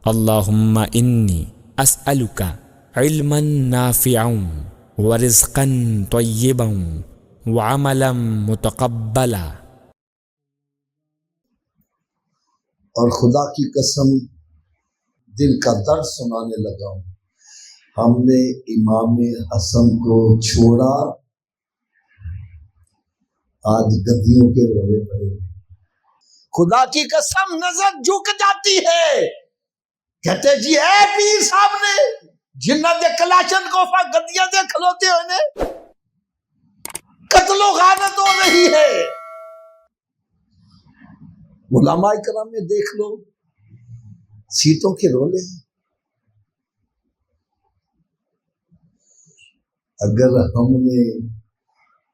اللہم انی اسألک علما نافعا ورزقا طیبا وعملا متقبلا۔ اور خدا کی قسم دل کا درد سنانے لگا ہوں، ہم نے امام حسن کو چھوڑا، آج گدیوں کے رولے پڑے۔ خدا کی قسم نظر جھک جاتی ہے، کہتے جی اے پیر صاحب نے جنہ دے کلاشن کو گدیاں دے کھلوتے ہوئے قتل و غارت ہو رہی ہے۔ علماء کرام میں دیکھ لو، سیٹوں کے رولے ہیں۔ اگر ہم نے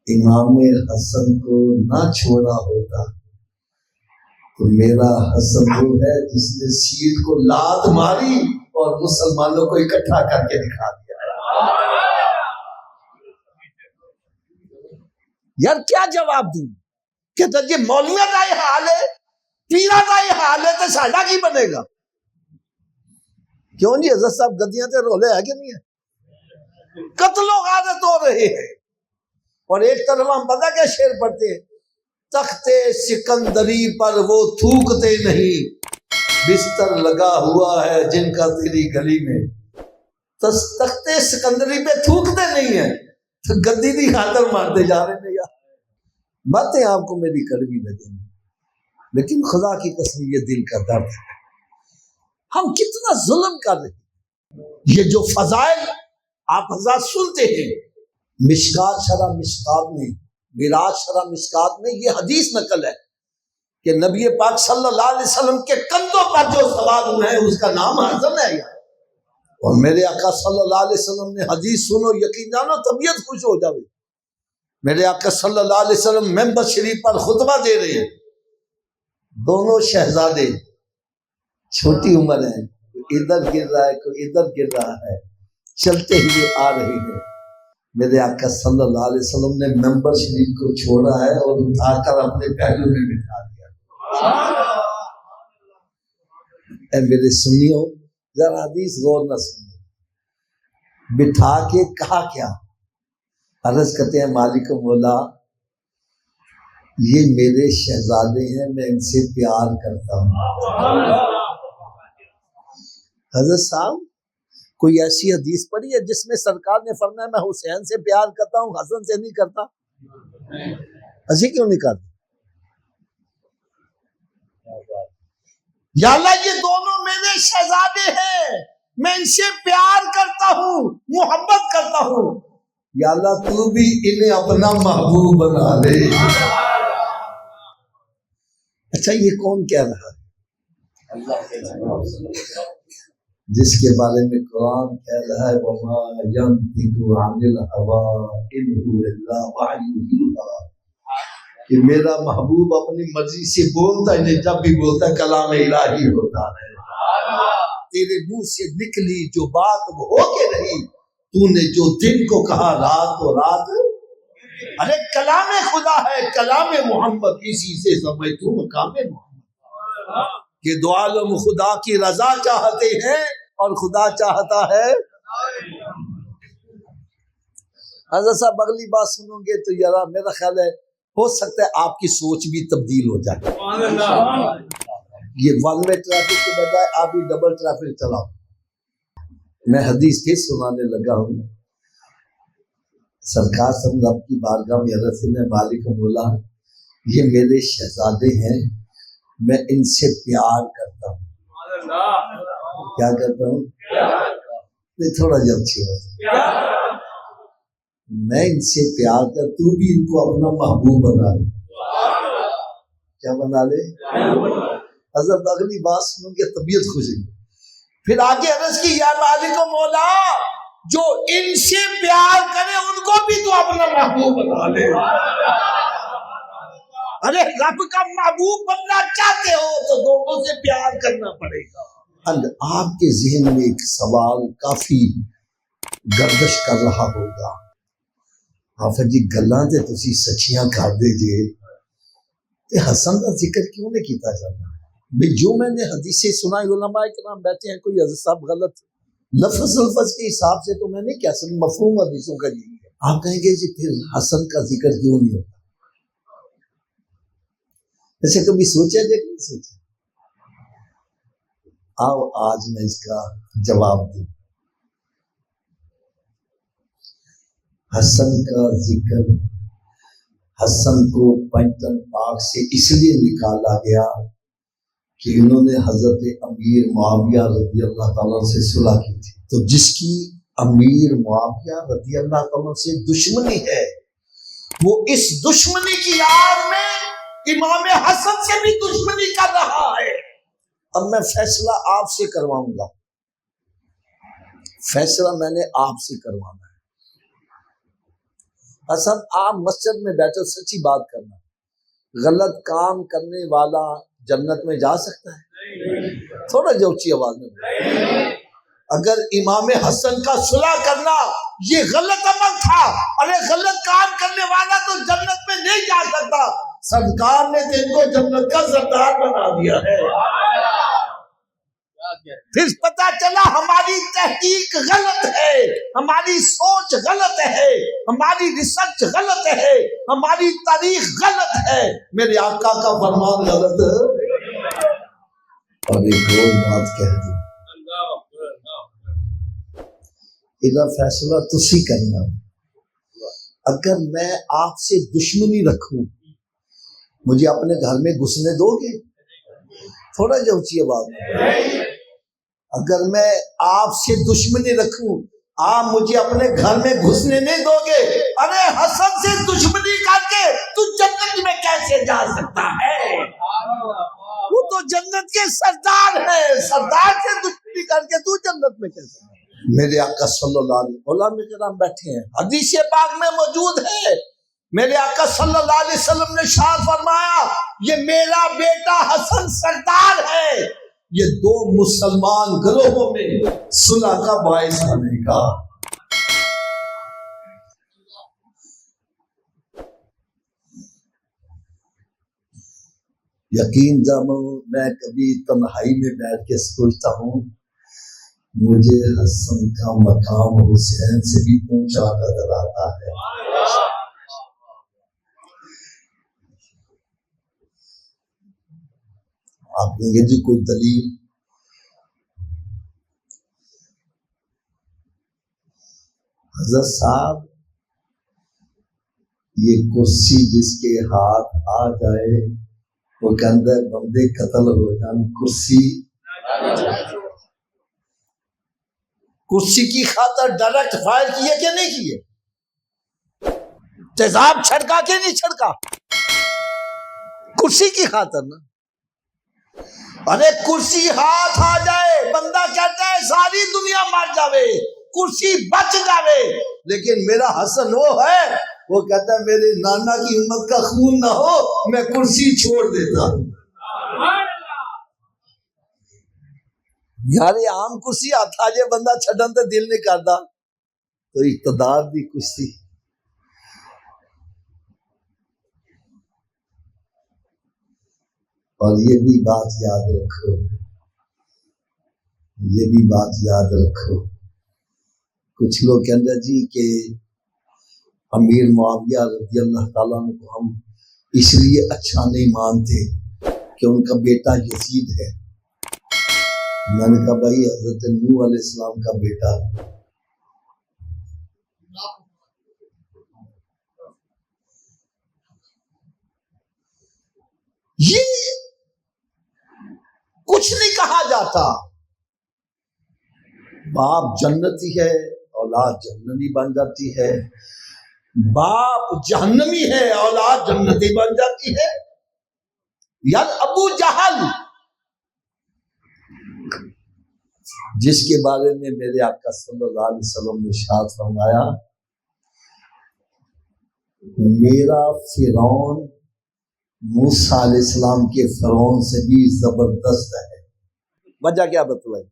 امام حسن کو نہ چھوڑا ہوتا تو میرا حسن وہ ہے جس نے سیٹ کو لات ماری اور مسلمانوں کو اکٹھا کر کے دکھا دیا۔ یار کیا جواب دوں؟ کہتا جی مولویوں کا یہ حال ہے، پیرا کا یہ حال ہے تو ساڈا کی بنے گا؟ کیوں جی حضرت صاحب گدیاں تے رولے ہے کہ نہیں ہے؟ قتل و غارت ہو رہے ہیں، اور ایک طرف ہم پتہ کیا شعر پڑھتے ہیں، تخت سکندری پر وہ تھوکتے نہیں، بستر لگا ہوا ہے جن کا تیری گلی میں۔ تخت سکندری پہ تھوکتے نہیں ہیں تو گدی کی خاطر مارتے جا رہے ہیں۔ یار باتیں آپ کو میری کڑوی لگیں، لیکن خدا کی قسم یہ دل کا درد ہے، ہم کتنا ظلم کر رہے ہیں۔ یہ جو فضائل آپ حضرات سنتے ہیں، مشکات شرح مشکات میں، معراج شرح مشکات میں یہ حدیث نقل ہے کہ نبی پاک صلی اللہ علیہ وسلم کے کندھوں پر جو سوار ہوئے ہیں اس کا نام حسن ہے۔ اور میرے آقا صلی اللہ علیہ وسلم نے حدیث سنو، یقین جانو طبیعت خوش ہو جاوے۔ میرے آقا صلی اللہ علیہ وسلم ممبر شریف پر خطبہ دے رہے ہیں، دونوں شہزادے چھوٹی عمر ہیں، کوئی ادھر گر رہا ہے کوئی ادھر گر رہا ہے، چلتے ہوئے آ رہے ہیں۔ میرے آقا صلی اللہ علیہ وسلم نے ممبر شریف کو چھوڑا ہے اور اٹھا کر اپنے پہلو میں بٹھا دیا۔ اے میرے سنیو، ذرا حدیث غور نہ سنو، بٹھا کے کہا کیا؟ عرض کرتے ہیں مالک مولا یہ میرے شہزادے ہیں، میں ان سے پیار کرتا ہوں۔ حضرت صاحب کوئی ایسی حدیث پڑھی ہے جس میں سرکار نے فرمایا میں حسین سے پیار کرتا ہوں حسن سے نہیں کرتا؟ ایسی کیوں نہیں کرتا؟ یا اللہ یہ دونوں میرے شہزادے ہیں، میں ان سے پیار کرتا ہوں، محبت کرتا ہوں، یا اللہ تو بھی انہیں اپنا محبوب بنا لے۔ اچھا یہ کون کہہ رہا ہے؟ جس کے بارے میں قرآن کہہ رہا ہے وَمَا يَنطِقُ عَنِ الْهَوَىٰ إِنْ هُوَ إِلَّا وَحْيٌ يُوحَىٰ، کہ میرا محبوب اپنی مرضی سے بولتا ہے، جب بھی بولتا ہے کلام الہی ہوتا ہے۔ تیرے منہ سے نکلی جو بات وہ ہو کے رہی، تو نے جو دن کو کہا رات تو رات۔ ارے کلام خدا ہے، کلام محمد، اسی سے سمجھ تو مقام محمد کہ دو عالم خدا کی رضا چاہتے ہیں اور خدا چاہتا ہے۔ حضرت صاحب اگلی بات سنو گے تو یار میرا خیال ہے ہو سکتا ہے آپ کی سوچ بھی تبدیل ہو جائے۔ یہ ون وے ٹریفک کے بجائے آپ بھی ڈبل ٹریفک چلاؤ۔ میں حدیث پھر سنانے لگا ہوں، سرکار صلی اللہ کی بارگاہ میں عرض ہے مالک مولا یہ میرے شہزادے ہیں، میں ان سے پیار کرتا ہوں۔ کیا کرتا ہوں؟ تھوڑا جب اچھی بات، میں ان سے پیار کر، تو بھی ان کو اپنا محبوب بنا لے۔ کیا بنا لے؟ حضرت اگلی بات سنوں گے طبیعت خوش ہے۔ پھر آگے عرض کی یا مالک مولا جو ان سے پیار کرے ان کو بھی تو اپنا محبوب بنا لے۔ ارے رب کا محبوب بننا چاہتے ہو تو دونوں سے پیار کرنا پڑے گا۔ آپ کے ذہن میں ایک سوال کافی گردش کر رہا ہوگا، حافظ جی گلاں تے تسی سچیاں کر دے جے تے حسن کا ذکر کیوں نہیں کیتا جاتا؟ بھی جو میں نے حدیثیں سنا، علماء کرام بیٹھے ہیں، کوئی حضرت صاحب غلط لفظ الفظ کے حساب سے تو میں نہیں کہہ سکتا، مفہوم حدیثوں کا جی آپ کہیں گے جی پھر حسن کا ذکر کیوں نہیں ہوتا؟ ایسے کبھی سوچا جائے کہ نہیں سوچا؟ آؤ آج میں اس کا جواب دوں۔ حسن کا ذکر، حسن کو پنجتن پاک سے اس لیے نکالا گیا کہ انہوں نے حضرت امیر معاویہ رضی اللہ تعالیٰ سے صلح کی تھی، تو جس کی امیر معاویہ رضی اللہ تعالیٰ سے دشمنی ہے، وہ اس دشمنی کی آڑ میں امام حسن سے بھی دشمنی کر رہا ہے۔ اب میں فیصلہ آپ سے کرواؤں گا، فیصلہ میں نے آپ سے کروانا ہے۔ حسن آپ مسجد میں بیٹھے سچی بات کرنا، غلط کام کرنے والا جنت میں جا سکتا ہے؟ تھوڑا جو اونچی آواز میں، اگر امام حسن کا صلح کرنا یہ غلط عمل تھا، ارے غلط کام کرنے والا تو جنت میں نہیں جا سکتا، سرکار نے ان کو جنت کا سردار بنا دیا ہے۔ پھر پتا چلا ہماری تحقیق غلط ہے، ہماری سوچ غلط ہے، ہماری ریسرچ غلط ہے، ہماری تاریخ غلط ہے، میرے آقا کا فرمان غلط ہے۔ اور ایک اور بات کہہ دوں، یہ فیصلہ تسی کرنا۔ اگر میں آپ سے دشمنی رکھوں، مجھے اپنے گھر میں گھسنے دو گے؟ تھوڑا جو اونچی آواز میں، اگر میں آپ سے دشمنی رکھوں، آپ مجھے اپنے گھر میں گھسنے نہیں دو گے؟ ارے حسن سے دشمنی کر کے تو جنت میں کیسے جا سکتا ہے؟ وہ تو جنت کے سردار ہے، سردار سے دشمنی کر کے تو جنت میں کیسے؟ میرے آقا صلی اللہ علیہ وسلم، علماء کرام بیٹھے ہیں، حدیث پاک میں موجود ہے، میرے آقا صلی اللہ علیہ وسلم نے ارشاد فرمایا یہ میرا بیٹا حسن سردار ہے، یہ دو مسلمان گروہوں میں صلح کا باعث بنے گا۔ یقین جانو میں کبھی تنہائی میں بیٹھ کے سوچتا ہوں مجھے حسن کا مقام حسین سے بھی اونچا نظر آتا ہے۔ آپ کہیں گے جی کوئی دلیل؟ حضرت صاحب یہ کرسی جس کے ہاتھ آ جائے وہ کہتا ہے بندے قتل ہو جان، کرسی کی خاطر ڈائریکٹ فائر کیے کہ نہیں کیے؟ تیزاب چھڑکا کہ نہیں چھڑکا؟ کرسی کی خاطر نا۔ ارے کرسی ہاتھ آ جائے، بندہ کہتا ہے ساری دنیا مر جاوے، کرسی بچ جاوے، لیکن میرا حسن وہ ہے، وہ کہتا ہے میرے نانا کی امت کا خون نہ ہو میں کرسی چھوڑ دیتا ہوں۔ یار یہ عام کرسی ہاتھ آ جائے بندہ چھڈن تے دل نہیں کرتا، تو اقتدار دی کرسی۔ اور یہ بھی بات یاد رکھو، یہ بھی بات یاد رکھو، کچھ لوگ کہتے ہیں جی کہ امیر معاویہ رضی اللہ تعالیٰ عنہ کو ہم اس لیے اچھا نہیں مانتے کہ ان کا بیٹا یزید ہے۔ میں نے کہا بھائی حضرت نوح علیہ السلام کا بیٹا ہے۔ یہ کچھ نہیں کہا جاتا، باپ جنتی ہے اولاد جہنمی بن جاتی ہے، باپ جہنمی ہے اولاد جنتی بن جاتی ہے۔ یار ابو جہل جس کے بارے میں میرے آقا صلی اللہ علیہ وسلم نے ارشاد فرمایا میرا فرعون موسیٰ علیہ السلام کے فرعون سے بھی زبردست ہے۔ وجہ کیا بتلائی؟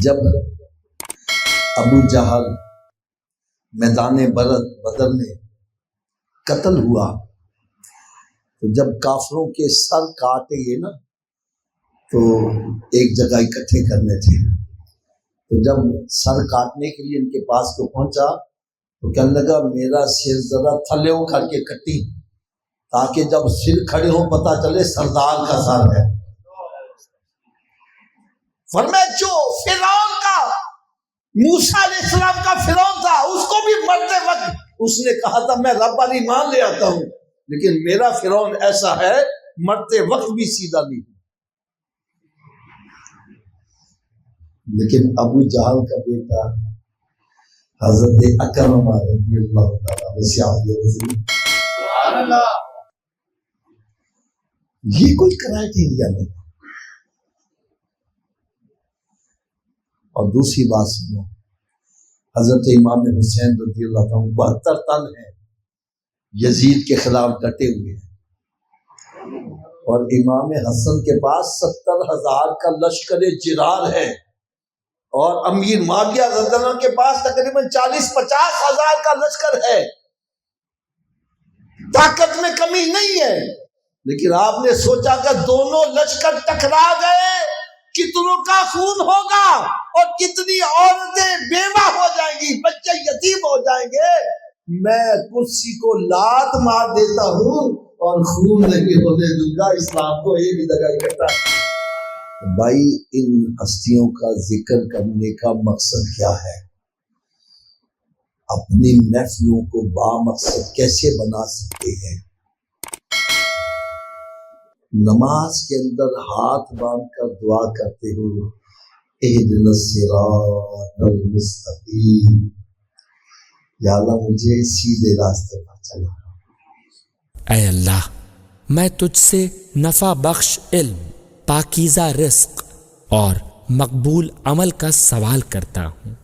جب ابو جہل میدان بدر میں قتل ہوا تو جب کافروں کے سر کاٹے گے نا تو ایک جگہ اکٹھے کرنے تھے، تو جب سر کاٹنے کے لیے ان کے پاس کو پہنچا تو کہنے لگا میرا سر ذرا تھلے کر کے کٹی تاکہ جب سر کھڑے ہوں پتہ چلے سردار کا سر ہے۔ فرمایا جو فرعون کا، موسیٰ علیہ السلام کا فرعون تھا، اس کو بھی مرتے وقت اس نے کہا تھا میں رب پر ایمان لے آتا ہوں، لیکن میرا فرعون ایسا ہے مرتے وقت بھی سیدھا نہیں۔ لیکن ابو جہل کا بیٹا حضرت اکرمہ رضی اللہ تعالیٰ عنہ، یہ کوئی کرائٹیریا نہیں۔ اور دوسری بات سنو، حضرت امام حسین رضی اللہ عنہ 72 تن ہیں، یزید کے خلاف ڈٹے ہوئے ہیں، اور امام حسن کے پاس 70,000 کا لشکر جرار ہے، اور امیر معاویہ رضی اللہ عنہ کے پاس تقریباً 40-50 ہزار کا لشکر ہے، طاقت میں کمی نہیں ہے۔ لیکن آپ نے سوچا کہ دونوں لشکر ٹکرا گئے کتنوں کا خون ہوگا اور کتنی عورتیں بیوہ ہو جائیں گی، بچے یتیم ہو جائیں گے، میں کرسی کو لات مار دیتا ہوں اور خون نہیں ہونے دوں گا، اسلام کو ایک جگہ اکٹھا۔ بھائی ان ہستیوں کا ذکر کرنے کا مقصد کیا ہے؟ اپنی محفلوں کو بامقصد کیسے بنا سکتے ہیں؟ نماز کے اندر ہاتھ باندھ کر دعا کرتے ہو اہدنا الصراط المستقیم، یا اللہ مجھے سیدھے راستے پر چلا۔ اے اللہ میں تجھ سے نفع بخش علم، پاکیزہ رزق اور مقبول عمل کا سوال کرتا ہوں۔